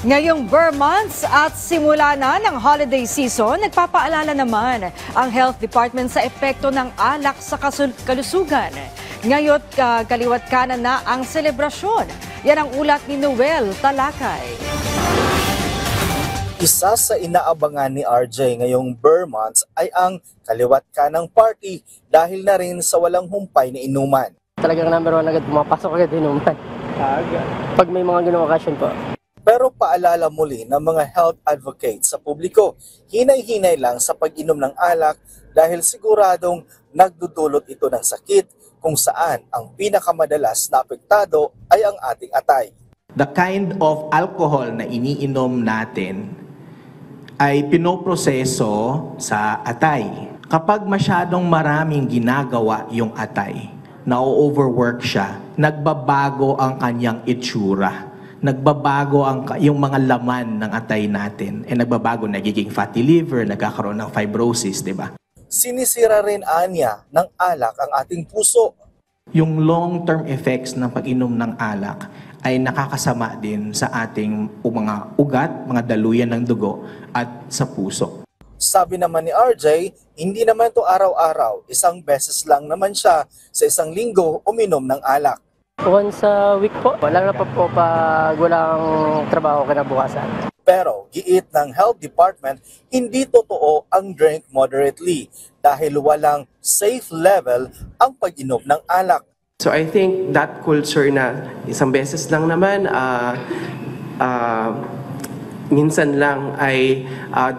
Ngayong Burr months at simula na ng holiday season, nagpapaalala naman ang Health Department sa epekto ng alak sa kalusugan. Ngayon, kaliwat kanan na ang selebrasyon. Yan ang ulat ni Noel Talakay. Isa sa inaabangan ni RJ ngayong Burr months ay ang kaliwat kanang party dahil na rin sa walang humpay na inuman. Talagang number one agad pumapasok agad inuman. Pag may mga ganung okasyon po. Pero paalala muli ng mga health advocates sa publiko, hinay-hinay lang sa pag-inom ng alak dahil siguradong nagdudulot ito ng sakit kung saan ang pinakamadalas na apektado ay ang ating atay. The kind of alcohol na iniinom natin ay pinoproseso sa atay. Kapag masyadong maraming ginagawa yung atay, na-overwork siya, nagbabago ang kanyang itsura. Nagbabago yung mga laman ng atay natin. Nagbabago, nagiging fatty liver, nagkakaroon ng fibrosis, di ba? Sinisira rin anya ng alak ang ating puso. Yung long-term effects ng pag-inom ng alak ay nakakasama din sa ating mga ugat, mga daluyan ng dugo at sa puso. Sabi naman ni RJ, hindi naman ito araw-araw, isang beses lang naman siya sa isang linggo uminom ng alak. Once a week po, lalo na po pag walang trabaho kinabukasan. Pero giit ng Health Department, hindi totoo ang drink moderately dahil walang safe level ang pag-inom ng alak. So I think that culture na isang beses lang naman, minsan lang ay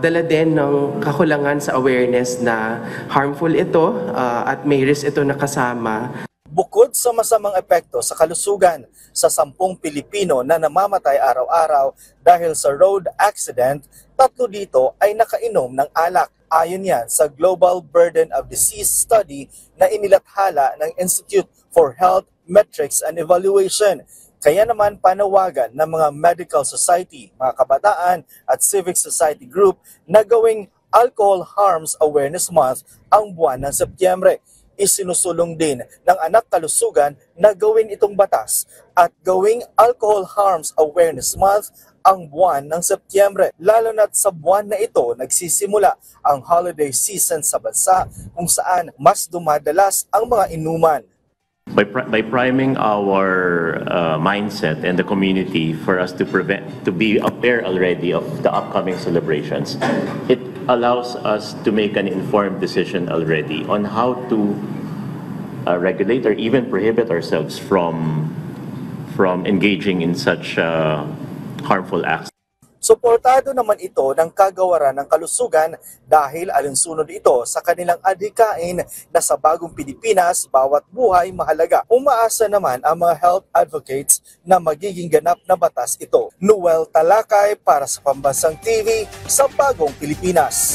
dala din ng kakulangan sa awareness na harmful ito at may risk ito na kasama. Bukod sa masamang epekto sa kalusugan sa 10 Pilipino na namamatay araw-araw dahil sa road accident, 3 dito ay nakainom ng alak. Ayon yan sa Global Burden of Disease Study na inilathala ng Institute for Health Metrics and Evaluation. Kaya naman panawagan ng mga medical society, mga kabataan at civic society group na gawing Alcohol Harms Awareness Month ang buwan ng Setyembre. Isinusulong din ng Anak Kalusugan na gawin itong batas at gawing Alcohol Harms Awareness Month ang buwan ng Setyembre. Lalo na't sa buwan na ito nagsisimula ang holiday season sa bansa kung saan mas dumadalas ang mga inuman. By priming our mindset and the community for us to be aware already of the upcoming celebrations, it allows us to make an informed decision already on how to regulate or even prohibit ourselves from engaging in such harmful acts. Suportado naman ito ng Kagawaran ng Kalusugan dahil alinsunod ito sa kanilang adhikain na sa bagong Pilipinas, bawat buhay mahalaga. Umaasa naman ang mga health advocates na magiging ganap na batas ito. Noel Talakay para sa Pambansang TV sa Bagong Pilipinas.